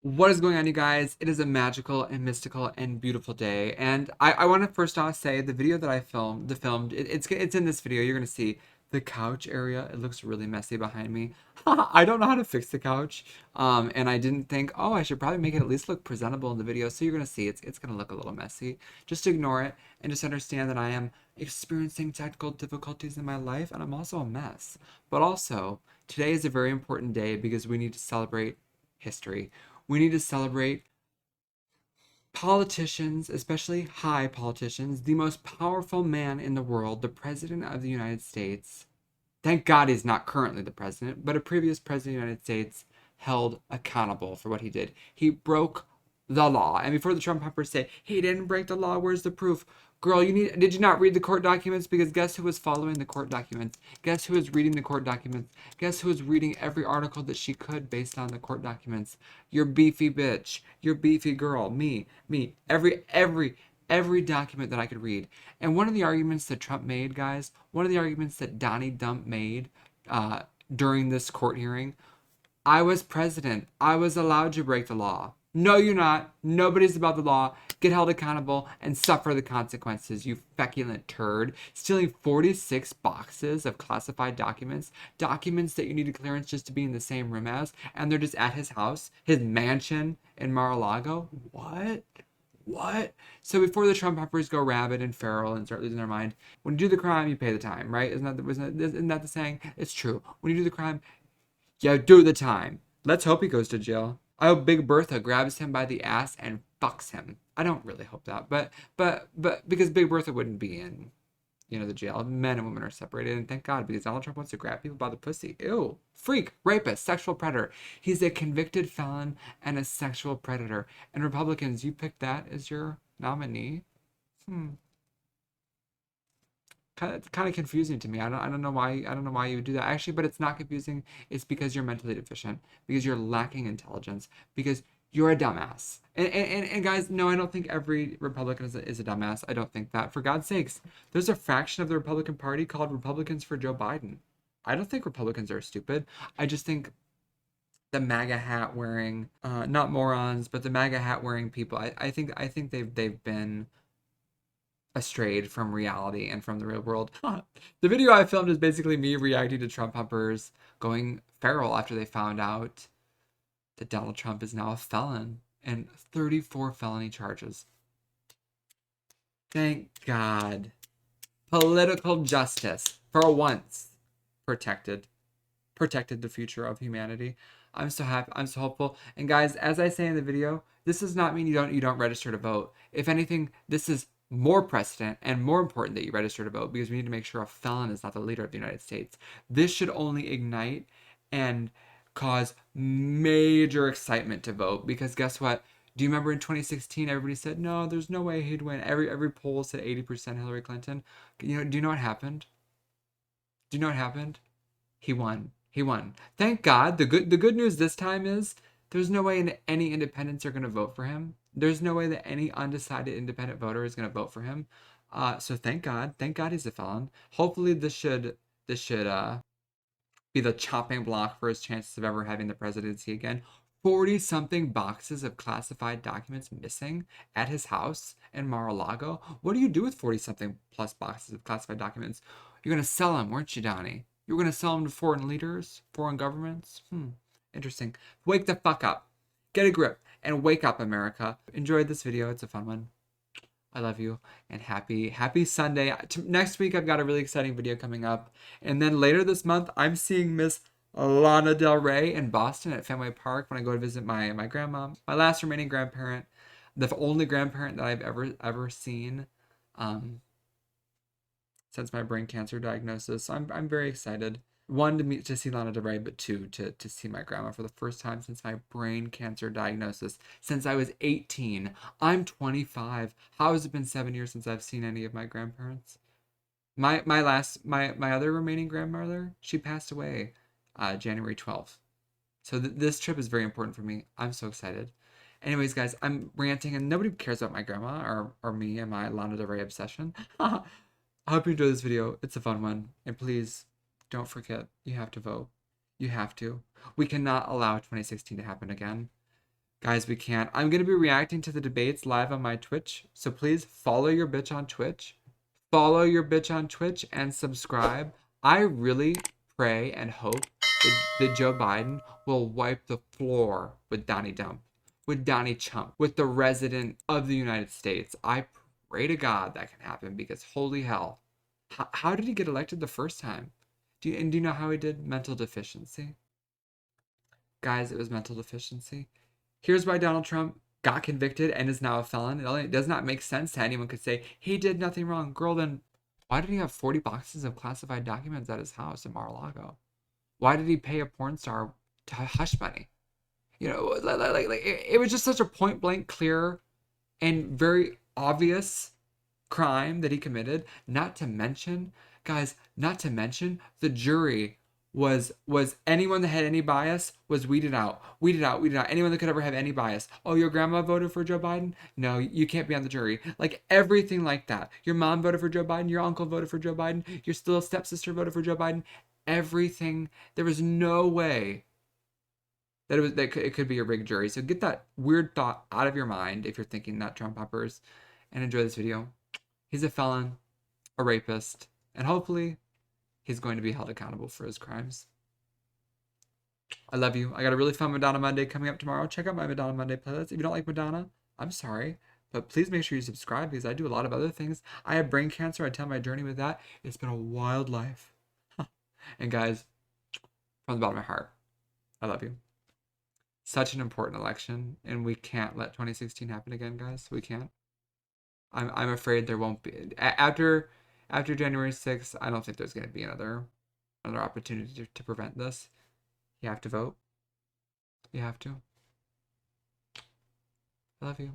What is going on, you guys? It is a magical and mystical and beautiful day, and I want to first off say the video that I filmed, it's in this video. You're gonna see the couch area. It looks really messy behind me. I don't know how to fix the couch, and I didn't think, oh, I should probably make it at least look presentable in the video. So you're gonna see it's gonna look a little messy. Just ignore it and just understand that I am experiencing technical difficulties in my life, and I'm also a mess. But also, today is a very important day because we need to celebrate history. We need to celebrate politicians, especially high politicians, the most powerful man in the world, the President of the United States. Thank God he's not currently the president, but a previous president of the United States held accountable for what he did. He broke the law. And before the Trump pumpers say, he didn't break the law, where's the proof? Girl, did you not read the court documents? Because guess who was following the court documents? Guess who was reading the court documents? Guess who was reading every article that she could based on the court documents? Your beefy bitch, your beefy girl, me. Every document that I could read. And one of the arguments that Trump made, guys, one of the arguments that Donnie Dump made during this court hearing, I was president. I was allowed to break the law. No, you're not. Nobody's above the law. Get held accountable and suffer the consequences, you feculent turd. Stealing 46 boxes of classified documents, documents that you needed clearance just to be in the same room as, and they're just at his house, his mansion in Mar-a-Lago. What? So before the Trump pumpers go rabid and feral and start losing their mind, when you do the crime, you pay the time, right? Isn't that the saying? It's true. When you do the crime, yeah, do the time. Let's hope he goes to jail. I hope Big Bertha grabs him by the ass and fucks him. I don't really hope that, but because Big Bertha wouldn't be in, the jail. Men and women are separated, and thank God, because Donald Trump wants to grab people by the pussy. Ew. Freak, rapist, sexual predator. He's a convicted felon and a sexual predator. And Republicans, you picked that as your nominee? Hmm. It's kind of confusing to me. I don't know why you would do that. Actually, but it's not confusing. It's because you're mentally deficient, because you're lacking intelligence, because you're a dumbass. And guys, no, I don't think every Republican is a dumbass. I don't think that. For God's sakes, there's a fraction of the Republican Party called Republicans for Joe Biden. I don't think Republicans are stupid. I just think the MAGA hat wearing, not morons, but the MAGA hat wearing people. I think they've been astrayed from reality and from the real world. The video I filmed is basically me reacting to Trump pumpers going feral after they found out that Donald Trump is now a felon and 34 felony charges. Thank God. Political justice, for once, protected. Protected the future of humanity. I'm so happy. I'm so hopeful. And guys, as I say in the video, this does not mean you don't register to vote. If anything, this is more precedent and more important that you register to vote because we need to make sure a felon is not the leader of the United States. This should only ignite and cause major excitement to vote because guess what? Do you remember in 2016 everybody said no, there's no way he'd win. Every poll said 80% Hillary Clinton. Do you know what happened? Do you know what happened? He won. He won. Thank God. The good news this time is there's no way any independents are going to vote for him. There's no way that any undecided independent voter is going to vote for him. So thank God. Thank God he's a felon. Hopefully this should be the chopping block for his chances of ever having the presidency again. 40 something boxes of classified documents missing at his house in Mar-a-Lago. What do you do with 40 something plus boxes of classified documents? You're going to sell them, weren't you, Donnie? You were going to sell them to foreign leaders, foreign governments? Interesting. Wake the fuck up. Get a grip and wake up, America. Enjoyed this video. It's a fun one. I love you and happy Sunday. Next week I've got a really exciting video coming up. And then later this month I'm seeing Miss Lana Del Rey in Boston at Fenway Park when I go to visit my grandma, my last remaining grandparent, the only grandparent that I've ever seen since my brain cancer diagnosis. So I'm very excited. One, to see Lana Del Rey, but two, to see my grandma for the first time since my brain cancer diagnosis, since I was 18. I'm 25. How has it been 7 years since I've seen any of my grandparents? My other remaining grandmother, she passed away January 12th. So this trip is very important for me. I'm so excited. Anyways, guys, I'm ranting and nobody cares about my grandma or me and my Lana Del Rey obsession. I hope you enjoy this video. It's a fun one. And please, don't forget, you have to vote. You have to. We cannot allow 2016 to happen again. Guys, we can't. I'm going to be reacting to the debates live on my Twitch. So please follow your bitch on Twitch. Follow your bitch on Twitch and subscribe. I really pray and hope that Joe Biden will wipe the floor with Donnie Dump, with Donnie Chump, with the resident of the United States. I pray to God that can happen because holy hell. How did he get elected the first time? Do you know how he did? Mental deficiency. Guys, it was mental deficiency. Here's why Donald Trump got convicted and is now a felon. It does not make sense to anyone could say he did nothing wrong. Girl, then why did he have 40 boxes of classified documents at his house in Mar-a-Lago? Why did he pay a porn star to hush money? You know, it was just such a point blank, clear, and very obvious crime that he committed. Not to mention, guys, not to mention the jury was anyone that had any bias was weeded out. Anyone that could ever have any bias. Oh, your grandma voted for Joe Biden? No, you can't be on the jury. Like everything like that. Your mom voted for Joe Biden, your uncle voted for Joe Biden, your still stepsister voted for Joe Biden. Everything. There was no way that it could be a rigged jury. So get that weird thought out of your mind if you're thinking that, Trump hoppers, and enjoy this video. He's a felon, a rapist, and hopefully he's going to be held accountable for his crimes. I love you. I got a really fun Madonna Monday coming up tomorrow. Check out my Madonna Monday playlist. If you don't like Madonna, I'm sorry, but please make sure you subscribe because I do a lot of other things. I have brain cancer. I tell my journey with that. It's been a wild life. And guys, from the bottom of my heart, I love you. Such an important election, and we can't let 2016 happen again, guys. We can't. I'm afraid there won't be after January 6th. I don't think there's going to be another opportunity to prevent this. You have to vote. You have to. I love you.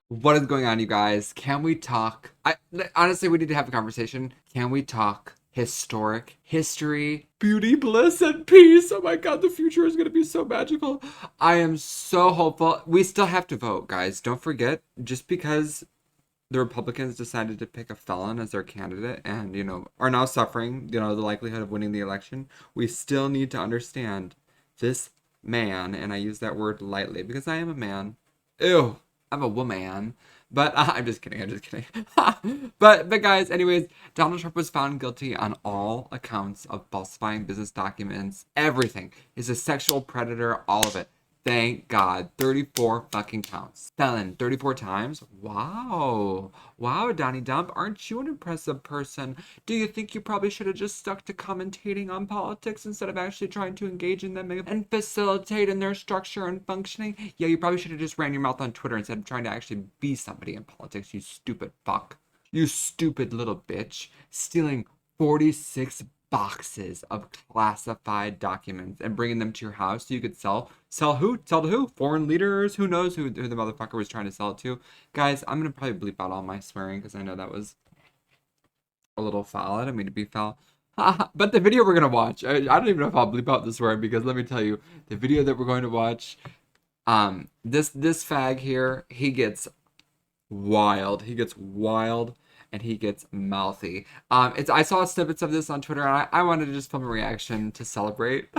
What is going on, you guys? Can we talk? Honestly, we need to have a conversation. Can we talk historic history, beauty, bliss, and peace? Oh my God, the future is going to be so magical. I am so hopeful. We still have to vote, guys. Don't forget, just because the Republicans decided to pick a felon as their candidate and, you know, are now suffering, you know, the likelihood of winning the election, we still need to understand this man, and I use that word lightly because I am a man. Ew, I'm a woman. But I'm just kidding. but guys, anyways, Donald Trump was found guilty on all accounts of falsifying business documents, everything. He's a sexual predator, all of it. Thank God. 34 fucking counts. Felon 34 times? Wow. Wow, Donnie Dump. Aren't you an impressive person? Do you think you probably should have just stuck to commentating on politics instead of actually trying to engage in them and facilitate in their structure and functioning? Yeah, you probably should have just ran your mouth on Twitter instead of trying to actually be somebody in politics, you stupid fuck. You stupid little bitch. Stealing 46 boxes of classified documents and bringing them to your house so you could sell who? Sell to who? Foreign leaders? Who knows who the motherfucker was trying to sell it to? Guys, I'm gonna probably bleep out all my swearing because I know that was a little foul. I don't mean to be foul. But the video we're gonna watch, I don't even know if I'll bleep out the swearing because let me tell you, the video that we're going to watch, this fag here, he gets wild. He gets wild. And he gets mouthy. I saw snippets of this on Twitter, and I wanted to just film a reaction to celebrate.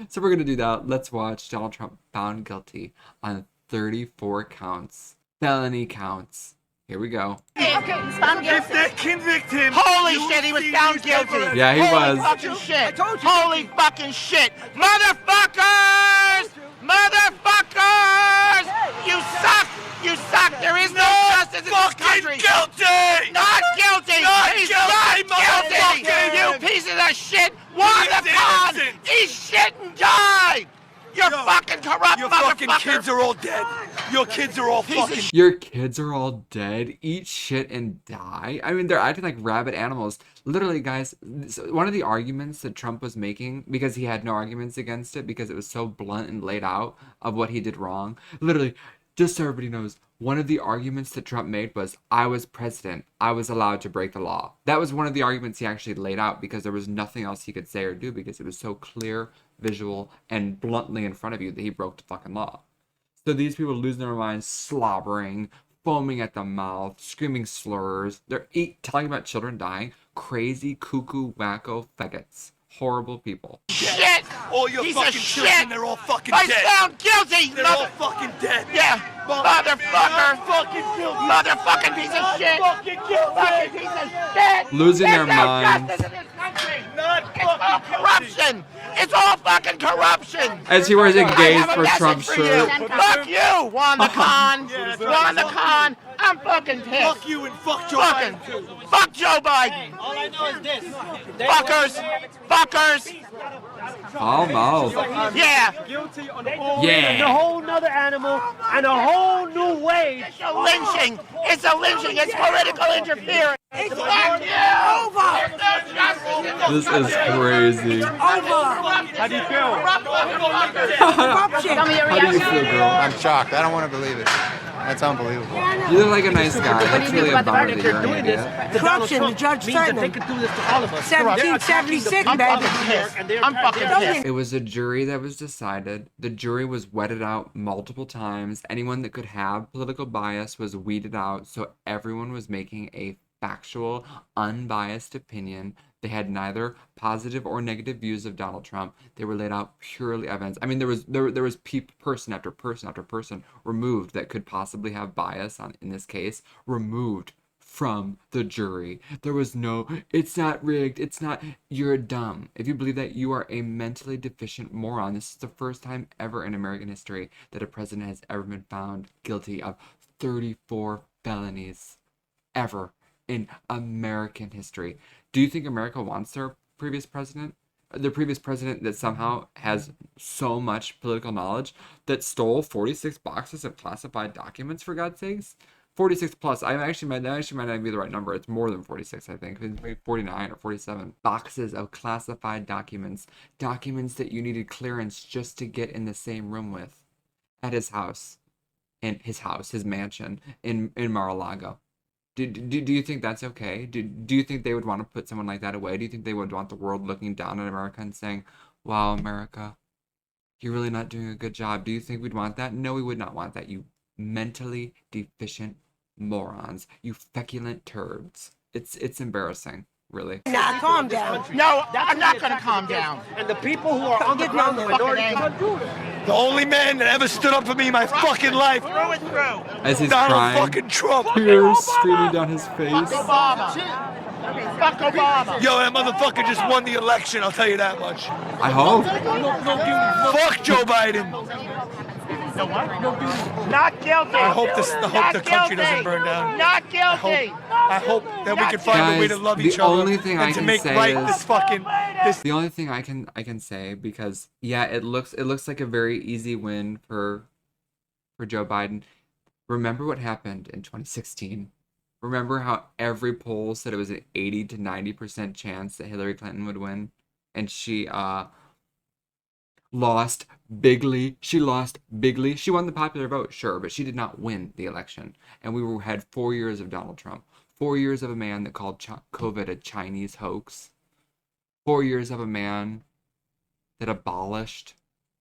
So we're gonna do that. Let's watch Donald Trump found guilty on 34 counts, felony counts. Here we go. Okay, found guilty. If they convict him, holy shit, he was found guilty. Yeah, he was. Fucking shit. Holy fucking shit. Motherfuckers! Motherfuckers! You suck! You suck! There is no justice in this country! Guilty! Not guilty! Not He's guilty, not guilty! motherfucker! You pieces of shit! Won He's the con! innocent! He shit and died! You're fucking corrupt, Your motherfucker! fucking kids are all dead. Your kids are all fucking Your kids are all dead. Eat shit and die. I mean, they're acting like rabid animals. Literally, guys, one of the arguments that Trump was making, because he had no arguments against it, because it was so blunt and laid out of what he did wrong. Literally, just so everybody knows, one of the arguments that Trump made was, I was president. I was allowed to break the law. That was one of the arguments he actually laid out because there was nothing else he could say or do because it was so clear, visual, and bluntly in front of you that he broke the fucking law. So these people losing their minds, slobbering, foaming at the mouth, screaming slurs. They're telling about children dying. Crazy, cuckoo, wacko faggots. horrible people. Shit! All your Piece of fucking shit! children, they're all fucking I dead. found guilty! They're all fucking dead. Yeah! Motherfucker! Fucking guilty. Motherfucking piece of shit! Fucking guilty. Fucking piece of shit! Losing There's their no minds. justice in this country! Not It's all fucking guilty. corruption! It's all fucking corruption! As he wears a I gays have a for message Trump for shirt. you. Fuck you, Wanda Khan! Yeah, that's right. Wanda Khan! I'm fucking pissed! Fuck you and fuck Joe Fucking Biden too. fuck Joe Biden! All I know is this. Fuckers! Fuckers! Almost. Yeah! Guilty on Yeah. a whole nother animal and a whole new way. It's a lynching! It's a lynching! It's political interference! Fuck you! There's no justice in This is crazy. How do you feel? How do you feel, girl? I'm shocked. I don't want to believe it. That's unbelievable. You look like a nice guy. That's really a bummer that you're an idiot. Corruption, the judge means that Simon. they could do this to all of us. 1776, I'm baby. fucking pissed. I'm fucking pissed. It was a jury that was decided. The jury was weeded out multiple times. Anyone that could have political bias was weeded out, so everyone was making a factual, unbiased opinion. They had neither positive or negative views of Donald Trump. They were laid out purely evidence. I mean, there was person after person after person removed that could possibly have bias in this case, removed from the jury. There was no, it's not rigged, it's not, you're dumb. If you believe that, you are a mentally deficient moron. This is the first time ever in American history that a president has ever been found guilty of 34 felonies. Ever in American history. Do you think America wants their previous president? The previous president that somehow has so much political knowledge that stole 46 boxes of classified documents, for God's sakes? 46 plus. That actually might not be the right number. It's more than 46, I think. It's maybe 49 or 47 boxes of classified documents. Documents that you needed clearance just to get in the same room with at his house. In his house, his mansion in Mar-a-Lago. Do you think that's okay? Do you think they would want to put someone like that away? Do you think they would want the world looking down at America and saying, wow, America, you're really not doing a good job? Do you think we'd want that? No, we would not want that, you mentally deficient morons. You feculent turds. It's embarrassing, really. Now, calm down. No, I'm not gonna calm down. And the people who are on the ground, the minority, can't do this. The only man that ever stood up for me in my fucking life, Through and through. As he's Donald crying, fucking Trump. tears streaming down his Fuck face. Obama. Fuck Obama. Yo, that motherfucker just won the election, I'll tell you that much. I hope. Fuck Joe Biden. Not guilty. I hope the country doesn't burn down. Not guilty. I hope that we can find a way to Guys, love the each other only thing I and to can make say right is- this fucking this. The only thing I can say, because yeah, it looks like a very easy win for Joe Biden. Remember what happened in 2016. Remember how every poll said it was an 80 to 90% chance that Hillary Clinton would win, and she lost bigly. She lost bigly. She won the popular vote, sure, but she did not win the election. And we had 4 years of Donald Trump. 4 years of a man that called COVID a Chinese hoax. 4 years of a man that abolished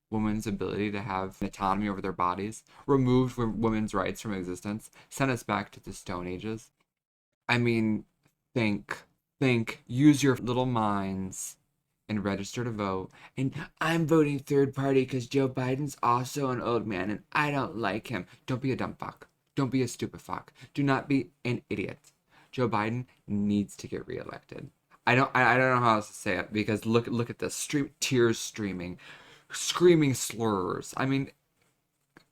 women's ability to have autonomy over their bodies, removed women's rights from existence, sent us back to the Stone Ages. I mean, think, use your little minds and register to vote. And I'm voting third party because Joe Biden's also an old man and I don't like him. Don't be a dumb fuck. Don't be a stupid fuck. Do not be an idiot. Joe Biden needs to get reelected. I don't know how else to say it, because look at this, tears streaming, screaming slurs. I mean,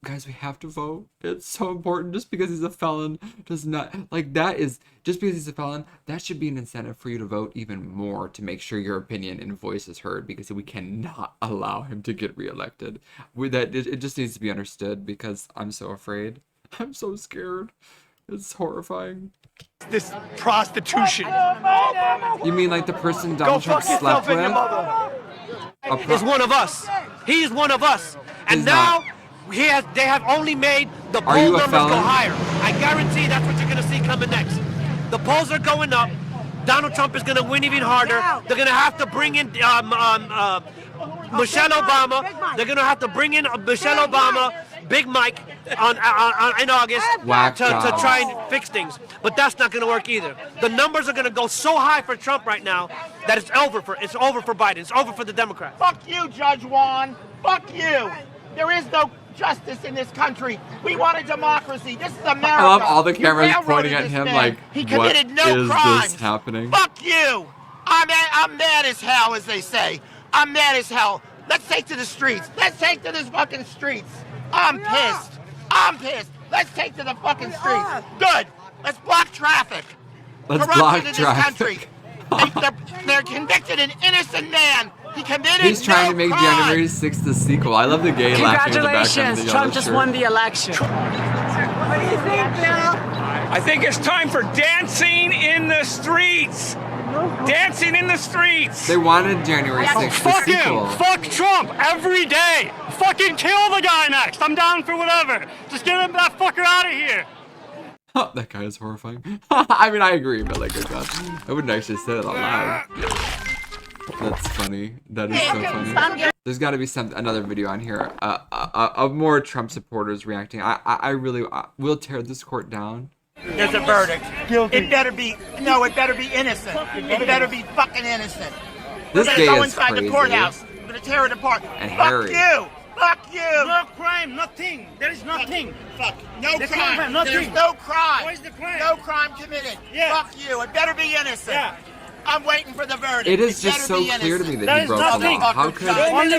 guys, we have to vote. It's so important. Just because he's a felon does not, like, that is, just because he's a felon, that should be an incentive for you to vote even more to make sure your opinion and voice is heard, because we cannot allow him to get reelected. It just needs to be understood, because I'm so afraid. I'm so scared. It's horrifying. This prostitution. You mean like the person Go Donald Trump fuck yourself slept and your with? mother. Is one of us. He's one of us. And He's now not. they have only made the Are you poll a numbers go felon? higher. I guarantee that's what you're going to see coming next. The polls are going up. Donald Trump is going to win even harder. They're going to have to bring in Michelle Obama. They're going to have to bring in Michelle Obama. Big Mike in August Whack to job. try and fix things. But that's not going to work either. The numbers are going to go so high for Trump right now that it's over for Biden. It's over for the Democrats. Fuck you, Judge Juan. Fuck you. There is no justice in this country. We want a democracy. This is America. I love all the You cameras railroaded pointing at this him man. like, he what committed no is crimes. this happening? Fuck you. I'm mad as hell, as they say. I'm mad as hell. Let's take to the streets. Let's take to the fucking streets. I'm pissed. I'm pissed. Let's take to the fucking streets. Good. Let's block traffic. Let's Corruption block in this traffic. country. They're convicted an innocent man. He committed He's trying no to make crime. January 6th the sequel. I love the gay laughing in the background. Congratulations, Trump just won the election. What do you think, Bill? I think it's time for dancing in the streets. Dancing in the streets. They wanted January 6th the Fuck sequel. him! Fuck Trump every day! Fucking kill the guy next! I'm down for whatever! Just get that fucker out of here! That guy is horrifying. I mean, I agree, but like, oh god, I wouldn't actually say it out loud. That's funny. That is so funny. There's got to be another video on here of more Trump supporters reacting. I really will tear this court down. There's a verdict. Guilty. It better be innocent. It better be fucking innocent. This We're gay gonna go is inside crazy. the courthouse. We're gonna tear it apart. And Fuck Harry. you. Fuck you. No crime, nothing. There is nothing. Fuck. No The crime. crime, nothing. There's no crime. What is the crime? No crime committed. Yeah. Fuck you. It better be innocent. Yeah. I'm waiting for the verdict. It is It just better so be clear to me innocent. that he is broke the nothing.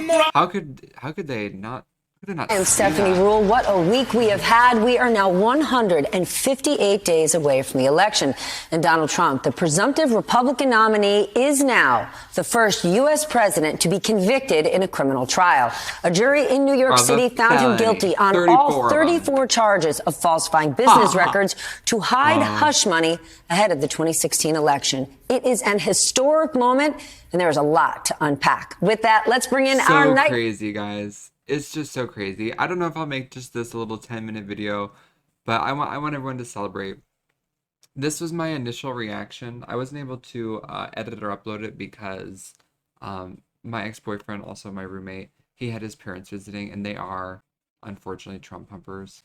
law. How could they not? I'm Stephanie Rule. What a week we have had. We are now 158 days away from the election. And Donald Trump, the presumptive Republican nominee, is now the first U.S. president to be convicted in a criminal trial. A jury in New York City found him guilty on all 34 charges of falsifying business records to hide hush money ahead of the 2016 election. It is an historic moment, and there is a lot to unpack. With that, let's bring in our night. So crazy, guys. It's just so crazy. I don't know if I'll make just this a little 10-minute video, but I want everyone to celebrate. This was my initial reaction. I wasn't able to edit or upload it because my ex-boyfriend, also my roommate, he had his parents visiting, and they are, unfortunately, Trump pumpers.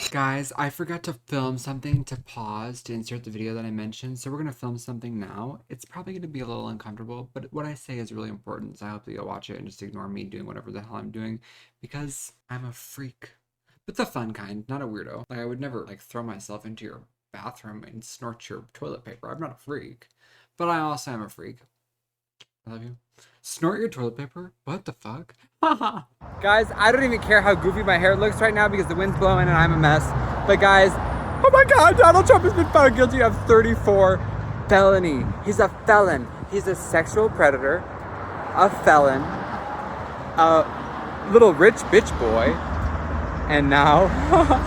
Guys, I forgot to film something to pause to insert the video that I mentioned, so we're going to film something now. It's probably going to be a little uncomfortable, but what I say is really important, so I hope that you'll watch it and just ignore me doing whatever the hell I'm doing, because I'm a freak. But the fun kind, not a weirdo. Like, I would never, like, throw myself into your bathroom and snort your toilet paper. I'm not a freak. But I also am a freak. I love you. Snort your toilet paper? What the fuck? Guys, I don't even care how goofy my hair looks right now because the wind's blowing and I'm a mess. But guys, oh my god, Donald Trump has been found guilty of 34 felony. He's a felon. He's a sexual predator, a felon, a little rich bitch boy. And now,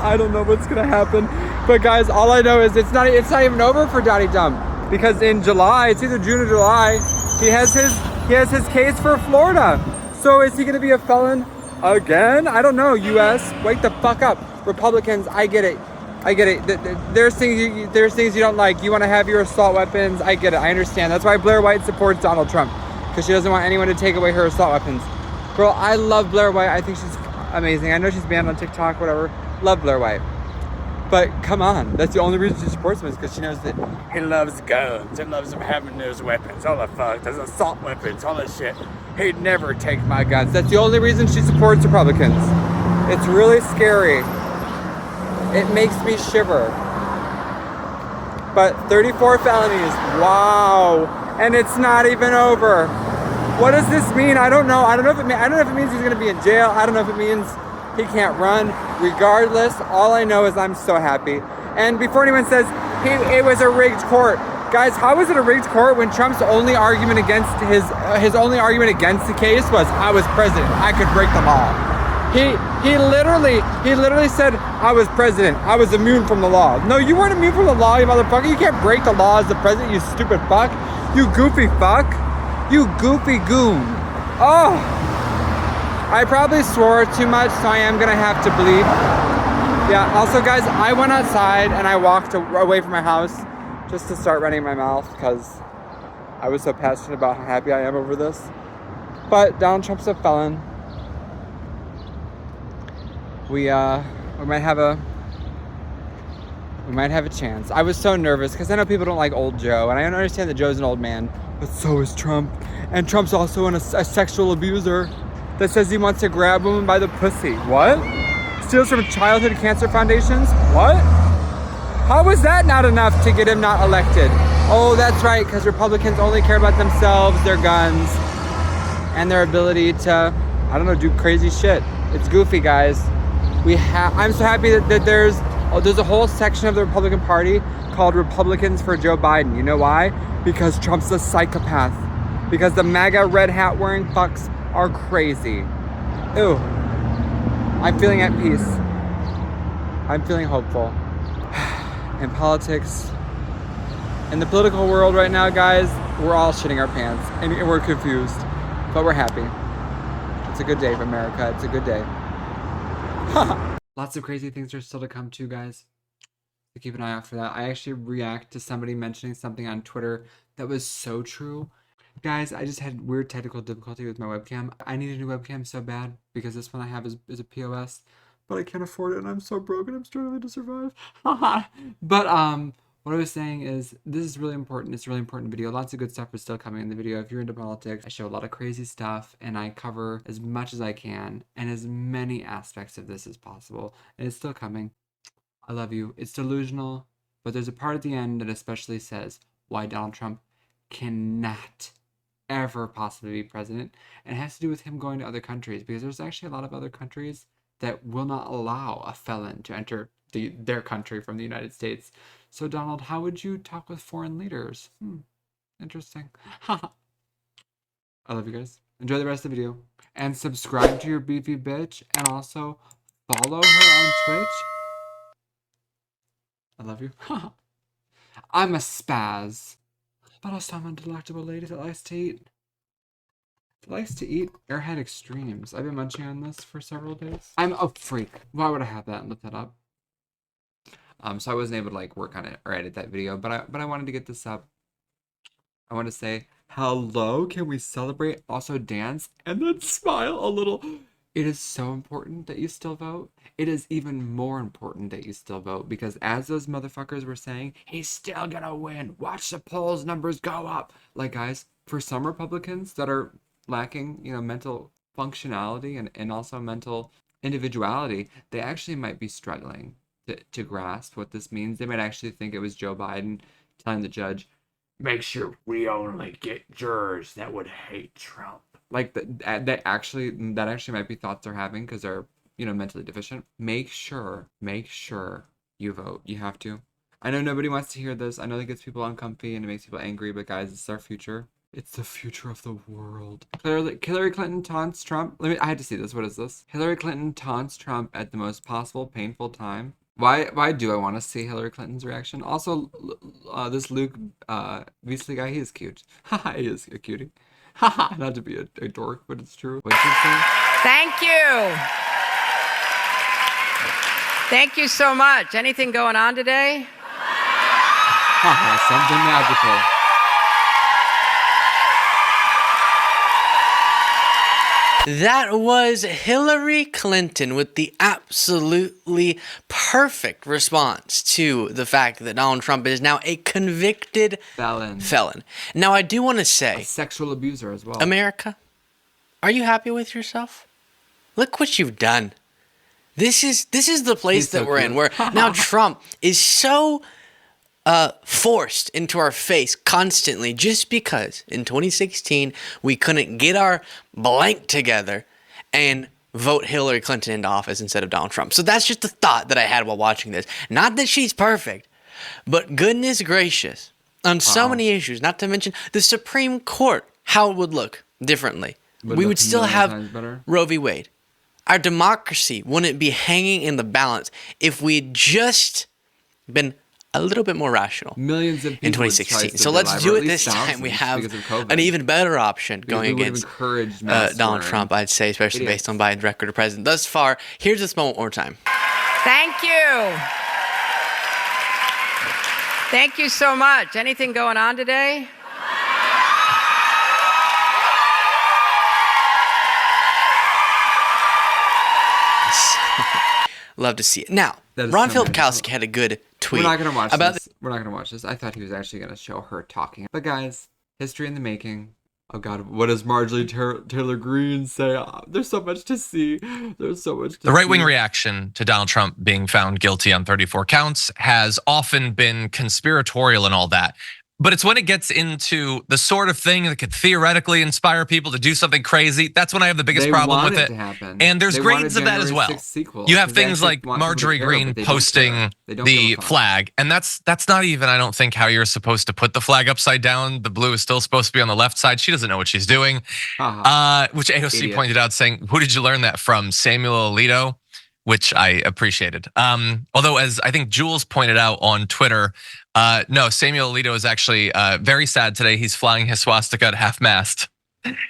I don't know what's gonna happen. But guys, all I know is it's not even over for Daddy Dumb. Because in July, it's either June or July, he has his case for Florida. So is he gonna be a felon again? I don't know, US. Wake the fuck up. Republicans, I get it. There's things you don't like. You wanna have your assault weapons. I get it, I understand. That's why Blair White supports Donald Trump. Because she doesn't want anyone to take away her assault weapons. Girl, I love Blair White. I think she's amazing. I know she's banned on TikTok, whatever. Love Blair White. But come on, that's the only reason she supports him is because she knows that he loves guns and loves him having those weapons. All the fuck, those assault weapons, all that shit. He'd never take my guns. That's the only reason she supports Republicans. It's really scary. It makes me shiver. But 34 felonies, wow. And it's not even over. What does this mean? I don't know. I don't know if it means he's gonna be in jail. I don't know if it means he can't run. Regardless, all I know is I'm so happy. And before anyone says it was a rigged court, guys, how was it a rigged court when Trump's only argument against his only argument against the case was I was president, I could break the law. He literally said I was president, I was immune from the law. No, you weren't immune from the law, you motherfucker. You can't break the law as the president, you stupid fuck. You goofy fuck. You goofy goon. Oh. I probably swore too much, so I am gonna have to bleep. Yeah, also guys, I went outside and I walked away from my house just to start running my mouth because I was so passionate about how happy I am over this. But Donald Trump's a felon. we might have a chance. I was so nervous because I know people don't like old Joe, and I understand that Joe's an old man, but so is Trump. And Trump's also a sexual abuser that says he wants to grab women by the pussy. What? Steals from childhood cancer foundations? What? How is that not enough to get him not elected? Oh, that's right, because Republicans only care about themselves, their guns, and their ability to, I don't know, do crazy shit. It's goofy, guys. I'm so happy that there's a whole section of the Republican Party called Republicans for Joe Biden. You know why? Because Trump's a psychopath. Because the MAGA red hat wearing fucks are crazy. Ew. I'm feeling at peace. I'm feeling hopeful. In politics, in the political world right now, guys, we're all shitting our pants and we're confused, but we're happy. It's a good day for America. It's a good day. Lots of crazy things are still to come too, guys. So keep an eye out for that. I actually react to somebody mentioning something on Twitter that was so true. Guys, I just had weird technical difficulty with my webcam. I need a new webcam so bad because this one I have is a POS, but I can't afford it and I'm so broken. I'm struggling to survive. But what I was saying is this is really important. It's a really important video. Lots of good stuff is still coming in the video. If you're into politics, I show a lot of crazy stuff and I cover as much as I can and as many aspects of this as possible. And it's still coming. I love you. It's delusional, but there's a part at the end that especially says why Donald Trump cannot ever possibly be president, and it has to do with him going to other countries, because there's actually a lot of other countries that will not allow a felon to enter their country from the United States. So Donald, how would you talk with foreign leaders? Interesting. I love you guys. Enjoy the rest of the video, and subscribe to your beefy bitch, and also follow her on Twitch. I love you. I'm a spaz. But also I'm a delectable lady that likes to eat. Airhead Extremes. I've been munching on this for several days. I'm a freak. Why would I have that and look that up? So I wasn't able to like work on it or edit that video, but I wanted to get this up. I want to say hello. Can we celebrate? Also dance and then smile a little. It is so important that you still vote. It is even more important that you still vote, because as those motherfuckers were saying, he's still gonna win. Watch the polls numbers go up. Like, guys, for some Republicans that are lacking, mental functionality and also mental individuality, they actually might be struggling to grasp what this means. They might actually think it was Joe Biden telling the judge, make sure we only get jurors that would hate Trump. Like that actually might be thoughts they're having because they're mentally deficient. Make sure you vote. You have to. I know nobody wants to hear this. I know that gets people uncomfy and it makes people angry, but guys, it's our future. It's the future of the world. Hillary Clinton taunts Trump. I had to see this. What is this? Hillary Clinton taunts Trump at the most possible painful time. Why do I want to see Hillary Clinton's reaction? Also, this Luke Beasley guy, he is cute. Haha, he is a cutie. Haha, not to be a dork, but it's true. What'd you say? Thank you. Thank you so much. Anything going on today? Haha, something magical. That was Hillary Clinton with the absolutely perfect response to the fact that Donald Trump is now a convicted felon. Now, I do want to say, a sexual abuser as well. America, are you happy with yourself? Look what you've done. This is the place that we're in, where now Trump is so forced into our face constantly just because in 2016 we couldn't get our blank together and vote Hillary Clinton into office instead of Donald Trump. So that's just the thought that I had while watching this. Not that she's perfect, but goodness gracious, on so many issues, not to mention the Supreme Court, how it would look differently. We would still have Roe v. Wade. Our democracy wouldn't be hanging in the balance if we'd just been a little bit more rational. Millions of people in 2016. So let's do it this time. We have an even better option going against Donald Trump, I'd say, especially based on Biden's record of president thus far. Here's this moment one more time. Thank you. Thank you so much. Anything going on today? Love to see it. Now, That is Ron so Filipkowski had a good tweet. We're not gonna watch about this. We're not gonna watch this. I thought he was actually gonna show her talking. But guys, history in the making. Oh God, what does Marjorie Taylor Greene say? There's so much to see. There's so much to see. The right-wing reaction to Donald Trump being found guilty on 34 counts has often been conspiratorial and all that. But it's when it gets into the sort of thing that could theoretically inspire people to do something crazy. That's when I have the biggest problem with it. And there's grades of that as well. You have things like Marjorie Greene posting the flag, and that's not even, I don't think, how you're supposed to put the flag upside down. The blue is still supposed to be on the left side. She doesn't know what she's doing, which AOC pointed out, saying, "Who did you learn that from? Samuel Alito?" Which I appreciated. Although, as I think Jules pointed out on Twitter, no, Samuel Alito is actually very sad today. He's flying his swastika at half-mast.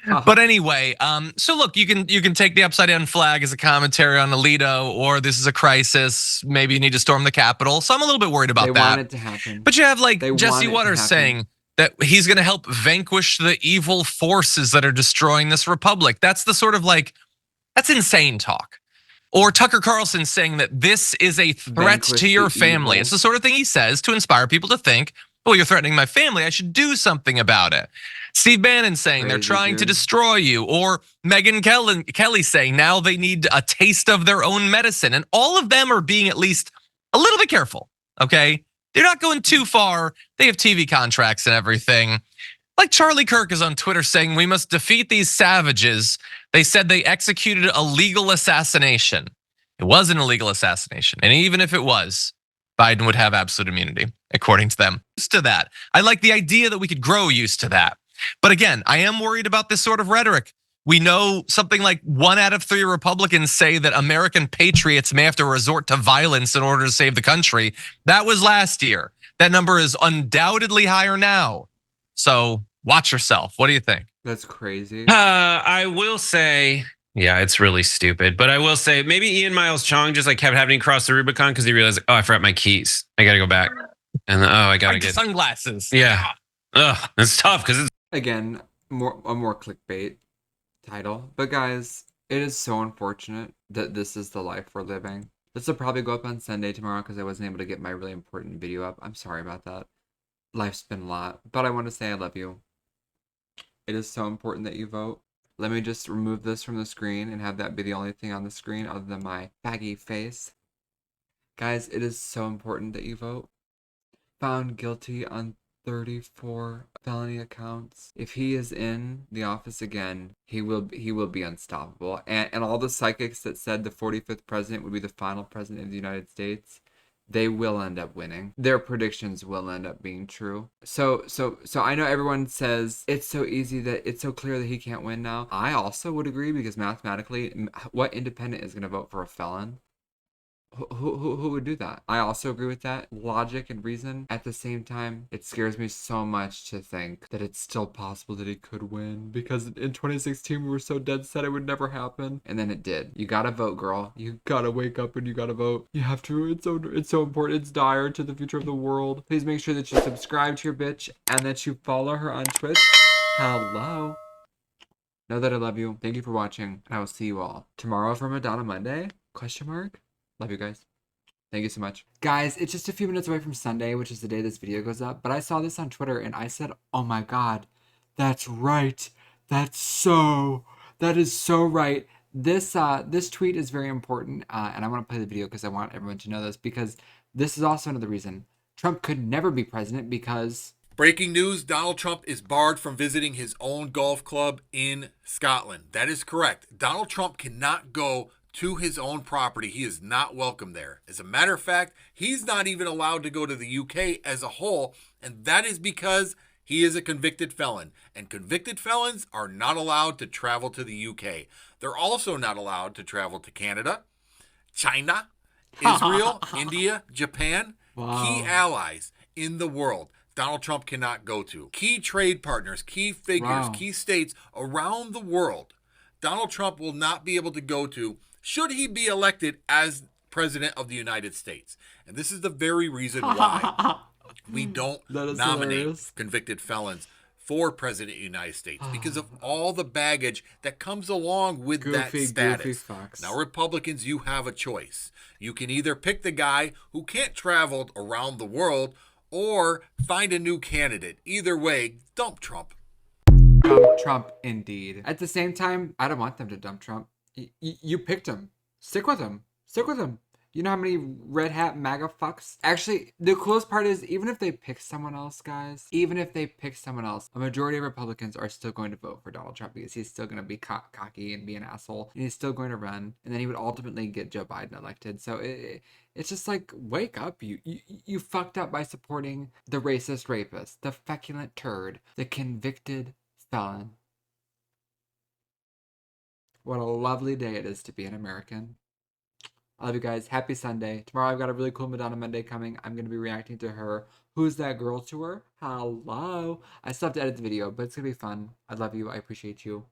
But anyway, so look, you can take the upside down flag as a commentary on Alito, or this is a crisis. Maybe you need to storm the Capitol. So I'm a little bit worried about that. They want it to happen. But you have like Jesse Waters saying that he's going to help vanquish the evil forces that are destroying this republic. That's the sort of like, that's insane talk. Or Tucker Carlson saying that this is a threat to your family. It's the sort of thing he says to inspire people to think, well, you're threatening my family, I should do something about it. Steve Bannon saying they're trying to destroy you. Or Megyn Kelly saying now they need a taste of their own medicine. And all of them are being at least a little bit careful, okay? They're not going too far. They have TV contracts and everything. Like Charlie Kirk is on Twitter saying we must defeat these savages. They said they executed a legal assassination. It was an illegal assassination. And even if it was, Biden would have absolute immunity, according to them. Used to that. I like the idea that we could grow used to that. But again, I am worried about this sort of rhetoric. We know something like 1 out of 3 Republicans say that American patriots may have to resort to violence in order to save the country. That was last year. That number is undoubtedly higher now. So watch yourself. What do you think? That's crazy. I will say, yeah, it's really stupid. But I will say maybe Ian Miles Chong just like kept having to cross the Rubicon because he realized, oh, I forgot my keys. I got to go back. And I got to get sunglasses. Yeah. Ugh, it's tough because it's. Again, a more clickbait title. But guys, it is so unfortunate that this is the life we're living. This will probably go up on Sunday tomorrow because I wasn't able to get my really important video up. I'm sorry about that. Life's been a lot. But I want to say I love you. It is so important that you vote. Let me just remove this from the screen and have that be the only thing on the screen other than my baggy face. Guys, it is so important that you vote. Found guilty on 34 felony accounts. If he is in the office again, he will be unstoppable. And all the psychics that said the 45th president would be the final president of the United States, they will end up winning. Their predictions will end up being true. So I know everyone says it's so easy that it's so clear that he can't win now. I also would agree because mathematically, what independent is going to vote for a felon? Who would do that? I also agree with that logic and reason. At the same time, it scares me so much to think that it's still possible that he could win, because in 2016 we were so dead set it would never happen, and then it did. You gotta vote, girl. You gotta wake up and you gotta vote. You have to. It's so important. It's dire to the future of the world. Please make sure that you subscribe to your bitch and that you follow her on Twitch. Hello. Know that I love you. Thank you for watching, and I will see you all tomorrow for Madonna Monday? ? Love you guys. Thank you so much. Guys, it's just a few minutes away from Sunday, which is the day this video goes up. But I saw this on Twitter and I said, oh my God, that's right. That is so right. This tweet is very important. And I want to play the video because I want everyone to know this, because this is also another reason Trump could never be president, because... Breaking news, Donald Trump is barred from visiting his own golf club in Scotland. That is correct. Donald Trump cannot go to his own property. He is not welcome there. As a matter of fact, he's not even allowed to go to the UK as a whole, and that is because he is a convicted felon, and convicted felons are not allowed to travel to the UK. They're also not allowed to travel to Canada, China, Israel, India, Japan, key allies in the world. Donald Trump cannot go to. Key trade partners, key figures, key states around the world. Donald Trump will not be able to go to should he be elected as president of the United States. And this is the very reason why we don't nominate convicted felons for President of the United States because of all the baggage that comes along with that status. Now, Republicans, you have a choice. You can either pick the guy who can't travel around the world or find a new candidate. Either way, dump Trump. Dump Trump, indeed. At the same time, I don't want them to dump Trump. You picked him. Stick with him. Stick with him. You know how many red hat MAGA fucks? Actually, the coolest part is, even if they pick someone else, guys, even if they pick someone else, a majority of Republicans are still going to vote for Donald Trump because he's still going to be cocky and be an asshole, and he's still going to run, and then he would ultimately get Joe Biden elected. So it's just like, wake up. You fucked up by supporting the racist rapist, the feculent turd, the convicted felon. What a lovely day it is to be an American. I love you guys. Happy Sunday. Tomorrow I've got a really cool Madonna Monday coming. I'm going to be reacting to her Who's That Girl tour. Hello. I still have to edit the video, but it's going to be fun. I love you. I appreciate you.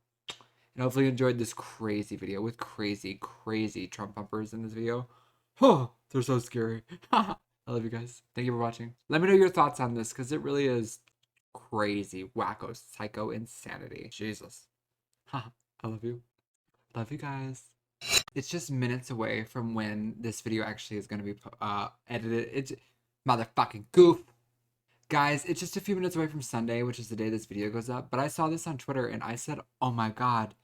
And hopefully you enjoyed this crazy video with crazy, crazy Trump bumpers in this video. Oh, they're so scary. I love you guys. Thank you for watching. Let me know your thoughts on this because it really is crazy, wacko, psycho insanity. Jesus. I love you. Love you guys. It's just minutes away from when this video actually is going to be edited. It's motherfucking goof. Guys, it's just a few minutes away from Sunday, which is the day this video goes up. But I saw this on Twitter and I said, oh my God,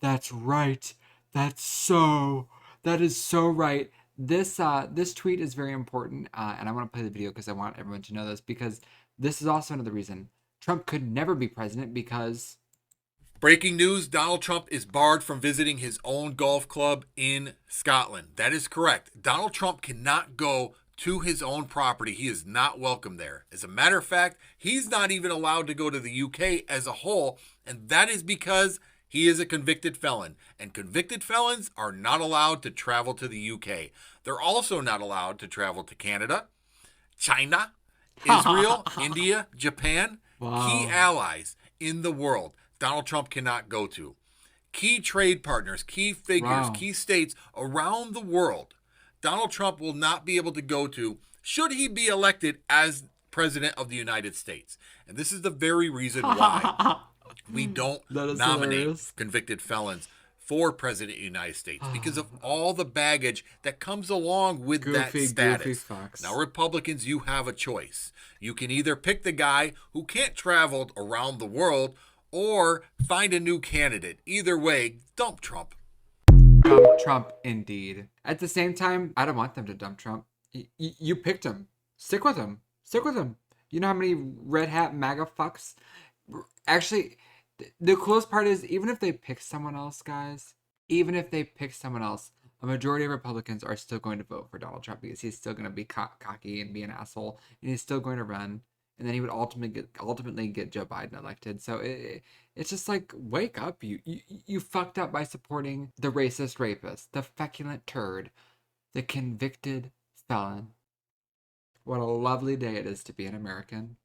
that's right. That is so right. This tweet is very important. And I want to play the video because I want everyone to know this, because this is also another reason Trump could never be president, because... Breaking news, Donald Trump is barred from visiting his own golf club in Scotland. That is correct. Donald Trump cannot go to his own property. He is not welcome there. As a matter of fact, he's not even allowed to go to the UK as a whole, and that is because he is a convicted felon. And convicted felons are not allowed to travel to the UK. They're also not allowed to travel to Canada, China, Israel, India, Japan, key allies in the world. Donald Trump cannot go to. Key trade partners, key figures, key states around the world, Donald Trump will not be able to go to should he be elected as President of the United States. And this is the very reason why we don't nominate convicted felons for President of the United States, because of all the baggage that comes along with that status. Now, Republicans, you have a choice. You can either pick the guy who can't travel around the world or find a new candidate. Either way, dump Trump. Dump Trump, indeed. At the same time, I don't want them to dump Trump. You picked him. Stick with him. Stick with him. You know how many red hat MAGA fucks? Actually, the coolest part is, even if they pick someone else, guys, even if they pick someone else, a majority of Republicans are still going to vote for Donald Trump because he's still going to be cocky and be an asshole, and he's still going to run. And then he would ultimately get Joe Biden elected. So it's just like, wake up. You fucked up by supporting the racist rapist, the feculent turd, the convicted felon. What a lovely day it is to be an American.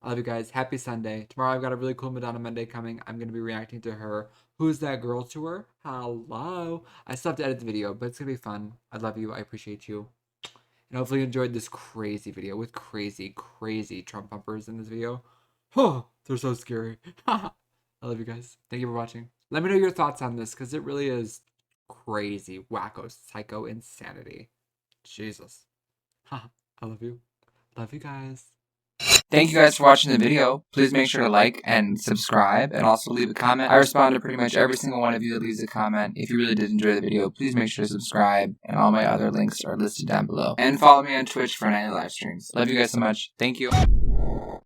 I love you guys. Happy Sunday. Tomorrow I've got a really cool Madonna Monday coming. I'm going to be reacting to her Who's That Girl tour. Hello. I still have to edit the video, but it's going to be fun. I love you. I appreciate you. And hopefully you enjoyed this crazy video with crazy, crazy Trump bumpers in this video. Oh, they're so scary. I love you guys. Thank you for watching. Let me know your thoughts on this because it really is crazy, wacko, psycho insanity. Jesus. I love you. Love you guys. Thank you guys for watching the video. Please make sure to like and subscribe and also leave a comment. I respond to pretty much every single one of you that leaves a comment. If you really did enjoy the video, please make sure to subscribe, and all my other links are listed down below. And follow me on Twitch for any live streams. Love you guys so much. Thank you.